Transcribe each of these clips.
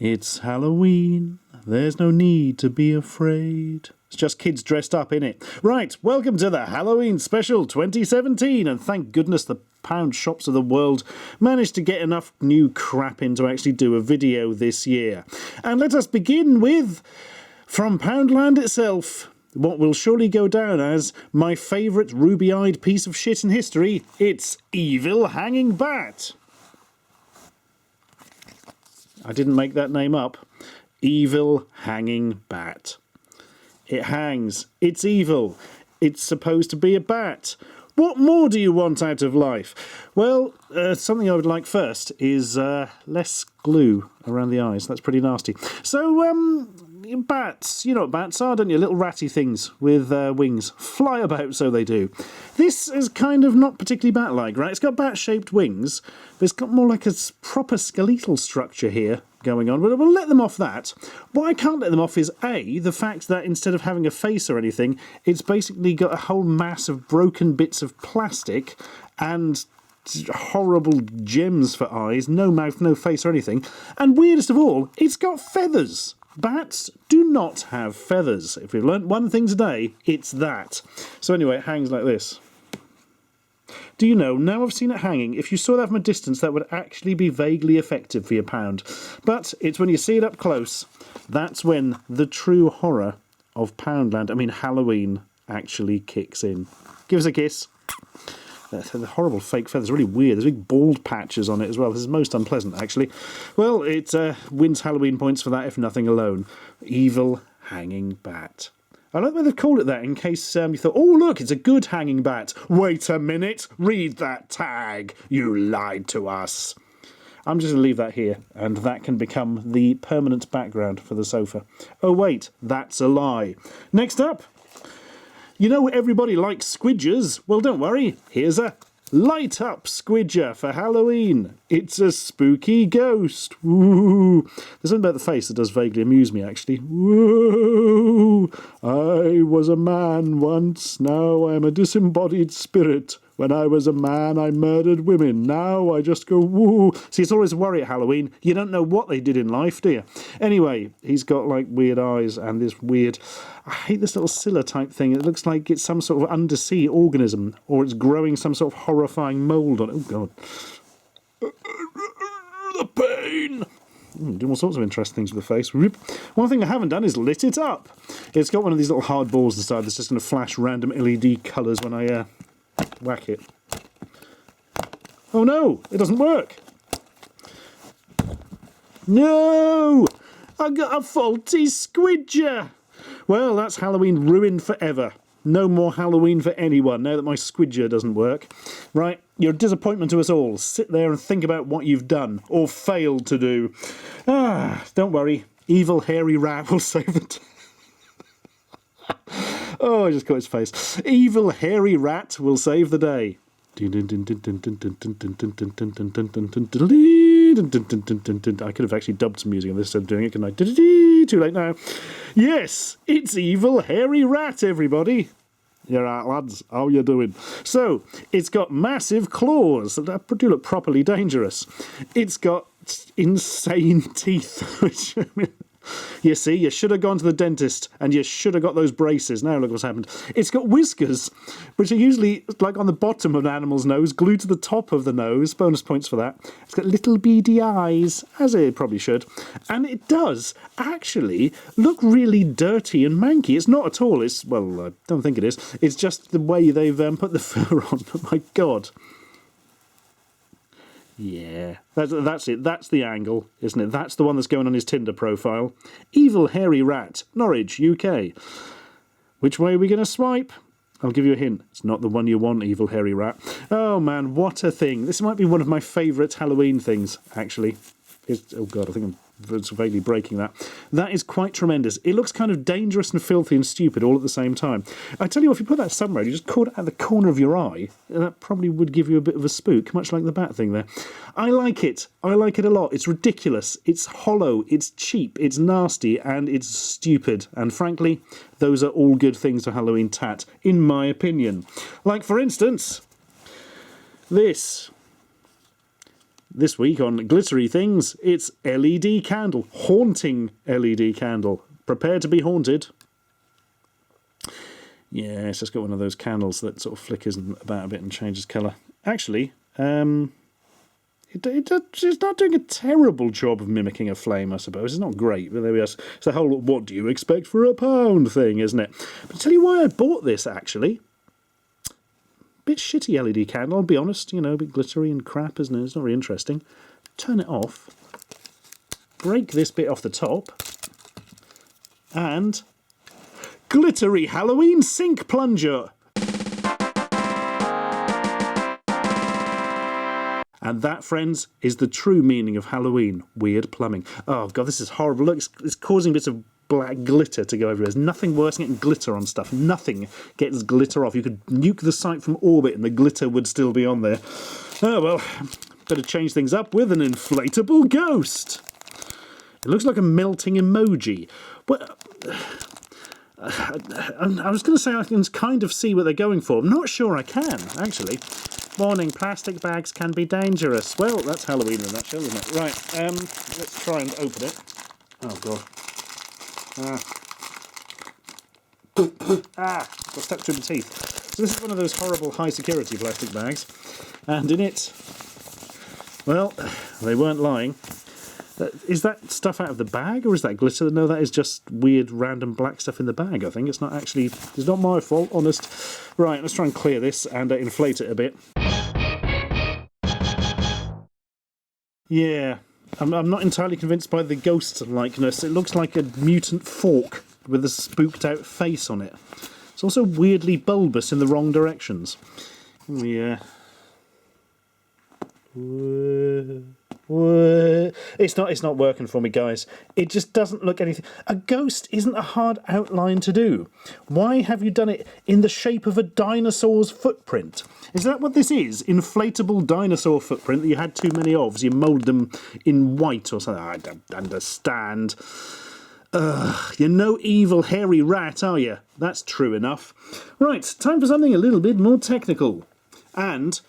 It's Halloween, there's no need to be afraid. It's just kids dressed up, innit? Right, welcome to the Halloween Special 2017, and thank goodness the pound shops of the world managed to get enough new crap in to actually do a video this year. And let us begin with, from Poundland itself, what will surely go down as my favourite ruby-eyed piece of shit in history. It's Evil Hanging Bat. I didn't make that name up. Evil Hanging Bat. It hangs. It's evil. It's supposed to be a bat. What more do you want out of life? Well, something I would like first is less glue around the eyes. That's pretty nasty. So, bats. You know what bats are, don't you? Little ratty things with wings. Fly about, so they do. This is kind of not particularly bat-like, right? It's got bat-shaped wings, but it's got more like a proper skeletal structure here going on. But we'll let them off that. What I can't let them off is, A, the fact that instead of having a face or anything, it's basically got a whole mass of broken bits of plastic and horrible gems for eyes, no mouth, no face or anything. And weirdest of all, it's got feathers. Bats do not have feathers. If we've learnt one thing today, it's that. So anyway, it hangs like this. Do you know, now I've seen it hanging, if you saw that from a distance, that would actually be vaguely effective for your pound. But it's when you see it up close, that's when the true horror of Poundland, I mean Halloween, actually kicks in. Give us a kiss. The horrible fake feathers, really weird. There's big bald patches on it as well. This is most unpleasant, actually. Well, it wins Halloween points for that, if nothing alone. Evil Hanging Bat. I like the way they've called it that, in case you thought, oh, look, it's a good hanging bat. Wait a minute, read that tag. You lied to us. I'm just going to leave that here, and that can become the permanent background for the sofa. Oh, wait, that's a lie. Next up. You know everybody likes Squid Jizz? Well, don't worry. Here's a light-up Squidger for Halloween. It's a spooky ghost. Ooh. There's something about the face that does vaguely amuse me, actually. Whoa! I was a man once, now I am a disembodied spirit. When I was a man, I murdered women. Now I just go, woo. See, it's always a worry at Halloween. You don't know what they did in life, do you? Anyway, he's got, like, weird eyes and this weird... I hate this little Scylla type thing. It looks like it's some sort of undersea organism, or it's growing some sort of horrifying mould on it. Oh, God. The pain! Doing all sorts of interesting things with the face. One thing I haven't done is lit it up. It's got one of these little hard balls inside that's just going to flash random LED colours when I... whack it. Oh no! It doesn't work! No! I got a faulty Squidger! Well, that's Halloween ruined forever. No more Halloween for anyone now that my Squidger doesn't work. Right, you're a disappointment to us all. Sit there and think about what you've done, or failed to do. Ah, don't worry. Evil hairy rat will save it. Oh, I just got his face. Evil hairy rat will save the day. I could have actually dubbed some music on this instead of doing it, couldn't I? Too late now. Yes, it's Evil hairy rat, everybody. You're right, lads. How you doing? So, it's got massive claws that do look properly dangerous. It's got insane teeth, which... You see, you should have gone to the dentist and you should have got those braces. Now look what's happened. It's got whiskers, which are usually like on the bottom of an animal's nose, glued to the top of the nose. Bonus points for that. It's got little beady eyes, as it probably should. And it does actually look really dirty and manky. It's not at all. It's, well, I don't think it is. It's just the way they've put the fur on. But my God. Yeah, that's it. That's the angle, isn't it? That's the one that's going on his Tinder profile. Evil hairy rat, Norwich, UK. Which way are we going to swipe? I'll give you a hint. It's not the one you want, evil hairy rat. Oh, man, what a thing. This might be one of my favourite Halloween things, actually. Oh, God, I think I'm vaguely breaking that. That is quite tremendous. It looks kind of dangerous and filthy and stupid all at the same time. I tell you what, if you put that somewhere, you just caught it at the corner of your eye, that probably would give you a bit of a spook, much like the bat thing there. I like it. I like it a lot. It's ridiculous. It's hollow. It's cheap. It's nasty. And it's stupid. And frankly, those are all good things to Halloween tat, in my opinion. Like, for instance, this. This week on Glittery Things, it's LED candle. Haunting LED candle. Prepare to be haunted. Yeah, it's just got one of those candles that sort of flickers about a bit and changes colour. Actually, it's not doing a terrible job of mimicking a flame, I suppose. It's not great, but there we are. It's the whole what do you expect for a pound thing, isn't it? But I'll tell you why I bought this, actually. Bit shitty LED candle, I'll be honest. You know, a bit glittery and crap, isn't it? It's not very interesting. Turn it off. Break this bit off the top. And glittery Halloween sink plunger. And that, friends, is the true meaning of Halloween. Weird plumbing. Oh, God, this is horrible. Look, it's causing bits of black glitter to go everywhere. There's nothing worse than getting glitter on stuff. Nothing gets glitter off. You could nuke the site from orbit and the glitter would still be on there. Oh, well, better change things up with an inflatable ghost. It looks like a melting emoji. Well, I was going to say I can kind of see what they're going for. I'm not sure I can, actually. Warning, plastic bags can be dangerous. Well, that's Halloween in a nutshell, isn't it? Right, let's try and open it. Oh, God. Got stuck to the teeth. So this is one of those horrible high-security plastic bags. And in it, well, they weren't lying. Is that stuff out of the bag, or is that glitter? No, that is just weird, random black stuff in the bag, I think. It's not actually... It's not my fault, honest. Right, let's try and clear this and inflate it a bit. Yeah, I'm not entirely convinced by the ghost likeness. It looks like a mutant fork with a spooked out face on it. It's also weirdly bulbous in the wrong directions. Yeah. It's not working for me, guys. It just doesn't look anything. A ghost isn't a hard outline to do. Why have you done it in the shape of a dinosaur's footprint? Is that what this is? Inflatable dinosaur footprint that you had too many of, so you moulded them in white or something? I don't understand. You're no evil hairy rat, are you? That's true enough. Right, time for something a little bit more technical. And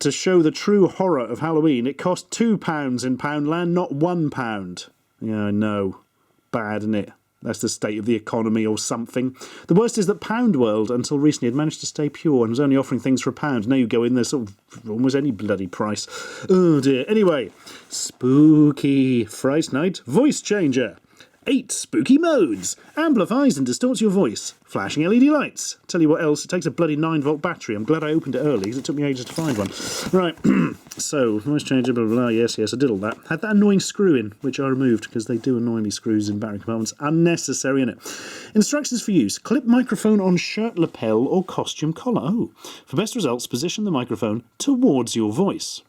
to show the true horror of Halloween, it cost £2 in Poundland, not £1. Yeah, I know. Bad, isn't it? That's the state of the economy or something. The worst is that Pound World, until recently, had managed to stay pure and was only offering things for £1. Now you go in there, sort of almost any bloody price. Oh dear. Anyway, spooky Fright Night voice changer. 8 spooky modes. Amplifies and distorts your voice. Flashing LED lights. Tell you what else, it takes a bloody 9-volt battery. I'm glad I opened it early because it took me ages to find one. Right, so, voice changer, blah, blah, blah. Yes, I did all that. Had that annoying screw in, which I removed because they do annoy me, screws in battery compartments. Unnecessary, innit? Instructions for use. Clip microphone on shirt lapel or costume collar. Oh, for best results, position the microphone towards your voice.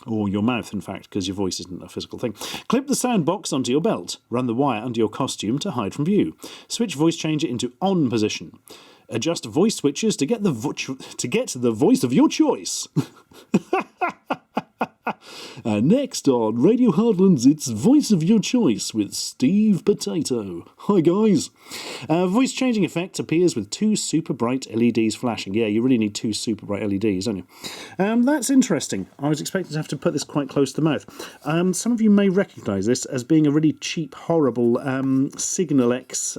Or your mouth, in fact, because your voice isn't a physical thing. Clip the sound box onto your belt. Run the wire under your costume to hide from view. Switch voice changer into on position. Adjust voice switches to get the voice of your choice. Next on Radio Hardlands, it's Voice of Your Choice with Steve Potato. Hi guys. Voice changing effect appears with 2 super bright LEDs flashing. Yeah, you really need 2 super bright LEDs, don't you? That's interesting. I was expecting to have to put this quite close to the mouth. Some of you may recognise this as being a really cheap, horrible Signal X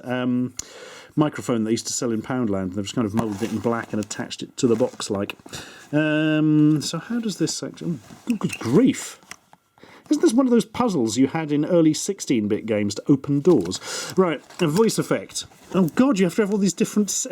microphone they used to sell in Poundland. They've just kind of moulded it in black and attached it to the box like. So how does this actually... Oh, good grief. Isn't this one of those puzzles you had in early 16-bit games to open doors? Right, a voice effect. Oh God, you have to have all these different...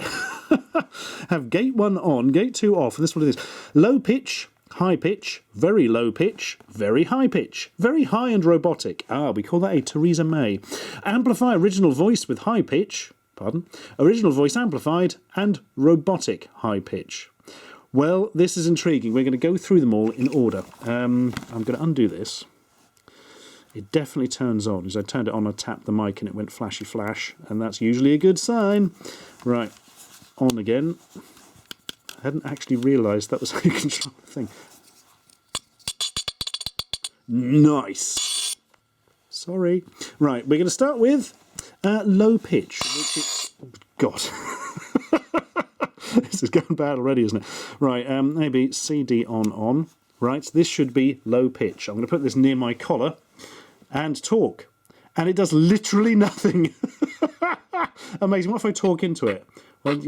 have gate 1 on, gate 2 off, and this is what it is. Low pitch, high pitch, very low pitch, very high pitch, very high and robotic. Ah, we call that a Theresa May. Amplify original voice with high pitch... Pardon? Original voice amplified and robotic high pitch. Well, this is intriguing. We're going to go through them all in order. I'm going to undo this. It definitely turns on. As I turned it on, I tapped the mic and it went flashy flash, and that's usually a good sign. Right, on again. I hadn't actually realised that was how you control the thing. Nice. Sorry. Right, we're going to start with low pitch, which is... Oh, God. This is going bad already, isn't it? Right, maybe CD on. Right, this should be low pitch. I'm going to put this near my collar and talk. And it does literally nothing. Amazing. What if I talk into it? Well,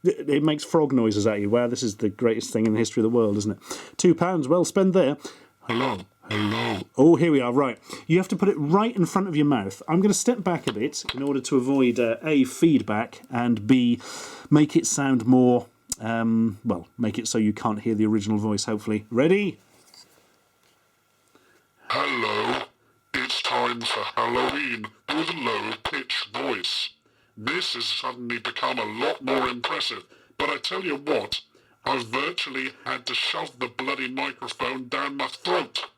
it makes frog noises at you. Wow, this is the greatest thing in the history of the world, isn't it? £2, well spent there. Hello, hello. Oh, here we are, right. You have to put it right in front of your mouth. I'm going to step back a bit in order to avoid, A, feedback, and B, make it sound more, well, make it so you can't hear the original voice, hopefully. Ready? Hello. It's time for Halloween with a low-pitched voice. This has suddenly become a lot more impressive, but I tell you what, I've virtually had to shove the bloody microphone down my throat.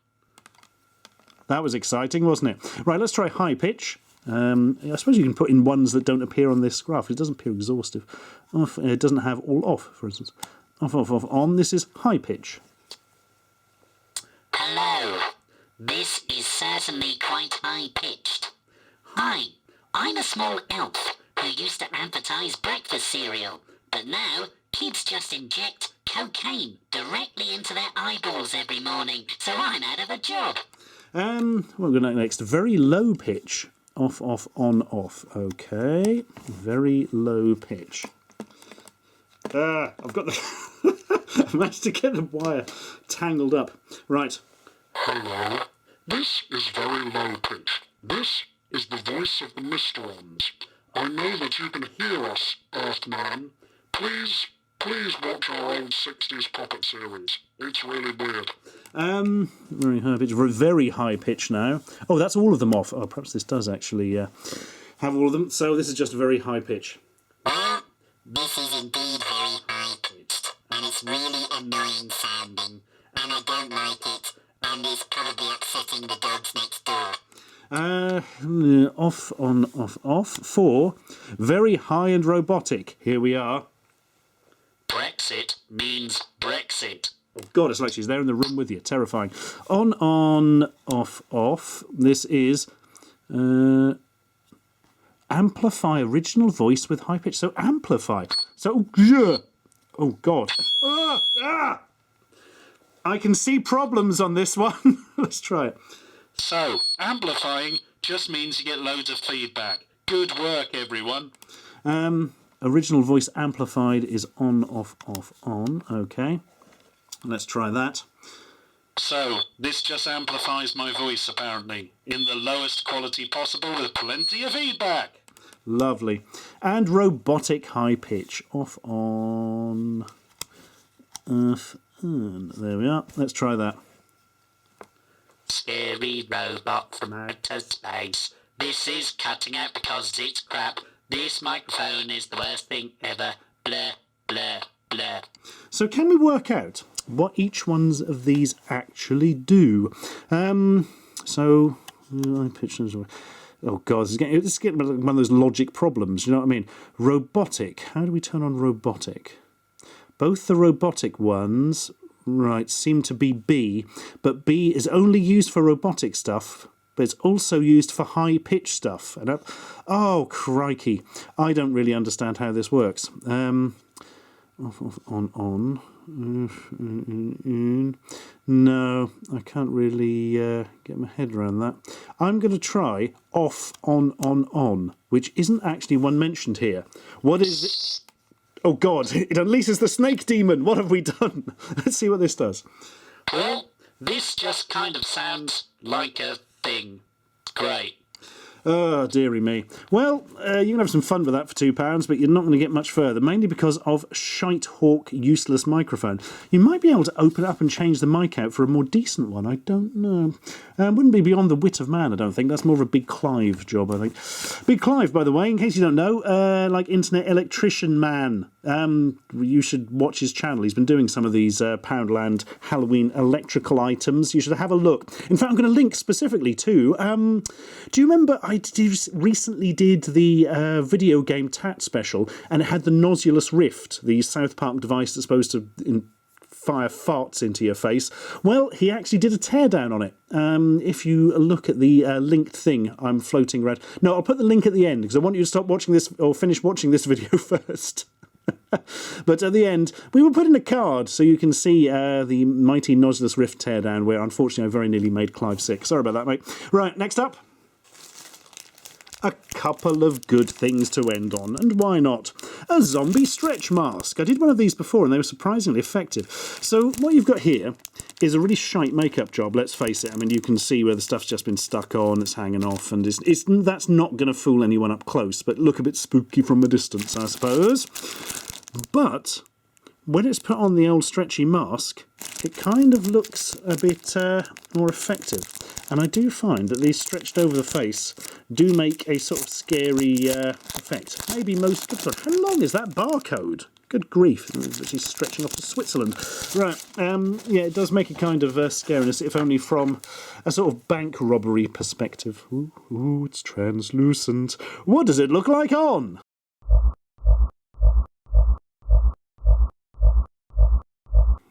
That was exciting, wasn't it? Right, let's try high pitch. I suppose you can put in ones that don't appear on this graph. It doesn't appear exhaustive. Off, it doesn't have all off, for instance. Off, off, off, on. This is high pitch. Hello. This is certainly quite high-pitched. Hi, I'm a small elf who used to advertise breakfast cereal, but now kids just inject cocaine directly into their eyeballs every morning, so I'm out of a job. What we're going to next, very low pitch. Off, off, on, off. Okay, very low pitch. I've got the... I managed to get the wire tangled up. Right. Hello. This is very low-pitched. This is the voice of the Mysterons. I know that you can hear us, Earthman. Please watch our old 60s puppet series. It's really weird. Very high pitch. Very high pitch now. Oh, that's all of them off. Oh, perhaps this does actually have all of them. So this is just very high pitch. This is indeed very high-pitched, and it's really annoying sounding, and I don't like it, and it's probably upsetting the dogs next door. Off, on, off, off. 4. Very high and robotic. Here we are. Brexit means Brexit. Oh God, it's like she's there in the room with you. Terrifying. On, off, off. This is amplify original voice with high pitch. So amplify. So, oh God. I can see problems on this one. Let's try it. So, amplifying just means you get loads of feedback. Good work, everyone. Original voice amplified is on, off, off, on. Okay. Let's try that. So, this just amplifies my voice, apparently, in the lowest quality possible with plenty of feedback. Lovely. And robotic high pitch. Off, on, off, on. There we are. Let's try that. Scary robot from outer space. This is cutting out because it's crap. This microphone is the worst thing ever. Blur, blur, blur. So can we work out what each one of these actually do? So, high pitch. Oh God, this is getting one of those logic problems. You know what I mean? Robotic. How do we turn on robotic? Both the robotic ones, right, seem to be B, but B is only used for robotic stuff, but it's also used for high-pitch stuff. And oh, crikey. I don't really understand how this works. Off, off, on. No, I can't really get my head around that. I'm going to try off, on, which isn't actually one mentioned here. What is it? Oh God, it unleashes the snake demon. What have we done? Let's see what this does. Well, this just kind of sounds like a thing. Great. Oh, dearie me. Well, you can have some fun with that for £2, but you're not going to get much further, mainly because of Shite Hawk useless microphone. You might be able to open it up and change the mic out for a more decent one. I don't know. Wouldn't be beyond the wit of man, I don't think. That's more of a Big Clive job, I think. Big Clive, by the way, in case you don't know, like Internet Electrician Man. You should watch his channel. He's been doing some of these Poundland Halloween electrical items. You should have a look. In fact, I'm going to link specifically to... do you remember recently did the video game Tat special, and it had the Nosulus Rift, the South Park device that's supposed to fire farts into your face? Well, he actually did a teardown on it. If you look at the linked thing I'm floating around... No, I'll put the link at the end, because I want you to stop watching this, or finish watching this video first. But at the end, we will put in a card so you can see the mighty Noseless Rift teardown, where unfortunately I very nearly made Clive sick. Sorry about that, mate. Right, next up. A couple of good things to end on, and why not? A zombie stretch mask. I did one of these before and they were surprisingly effective. So what you've got here is a really shite makeup job, let's face it. I mean, you can see where the stuff's just been stuck on, it's hanging off, and that's not going to fool anyone up close, but look a bit spooky from a distance, I suppose. But when it's put on the old stretchy mask, it kind of looks a bit more effective. And I do find that these stretched over the face do make a sort of scary effect. Maybe most... Sorry, how long is that barcode? Good grief, it's actually stretching off to Switzerland. Right, yeah, it does make a kind of scariness, if only from a sort of bank robbery perspective. Ooh, it's translucent. What does it look like on?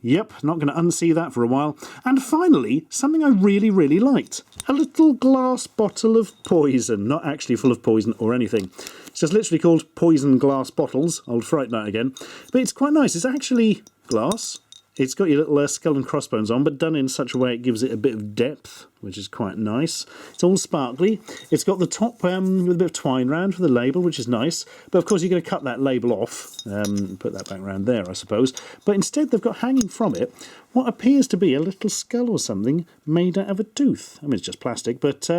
Yep, not going to unsee that for a while. And finally, something I really, really liked. A little glass bottle of poison. Not actually full of poison or anything. It's just literally called Poison Glass Bottles. I'll frighten that again. But it's quite nice. It's actually glass. It's got your little skull and crossbones on, but done in such a way it gives it a bit of depth, which is quite nice. It's all sparkly. It's got the top with a bit of twine round for the label, which is nice. But of course you're going to cut that label off, put that back round there, I suppose. But instead they've got hanging from it what appears to be a little skull or something made out of a tooth. I mean, it's just plastic, but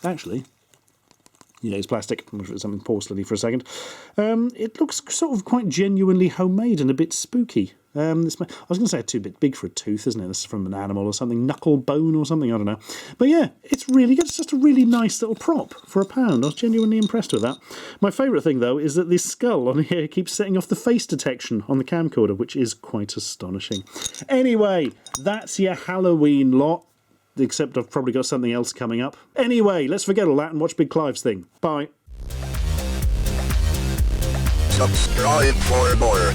actually... Yeah, it's plastic. I'm sure it's something porcelainy for a second. It looks sort of quite genuinely homemade and a bit spooky. I was going to say it's too bit big for a tooth, isn't it? This is from an animal or something, knuckle bone or something, I don't know. But yeah, it's really good. It's just a really nice little prop for £1. I was genuinely impressed with that. My favourite thing, though, is that this skull on here keeps setting off the face detection on the camcorder, which is quite astonishing. Anyway, that's your Halloween lot. Except I've probably got something else coming up. Anyway, let's forget all that and watch Big Clive's thing. Bye. Subscribe for more.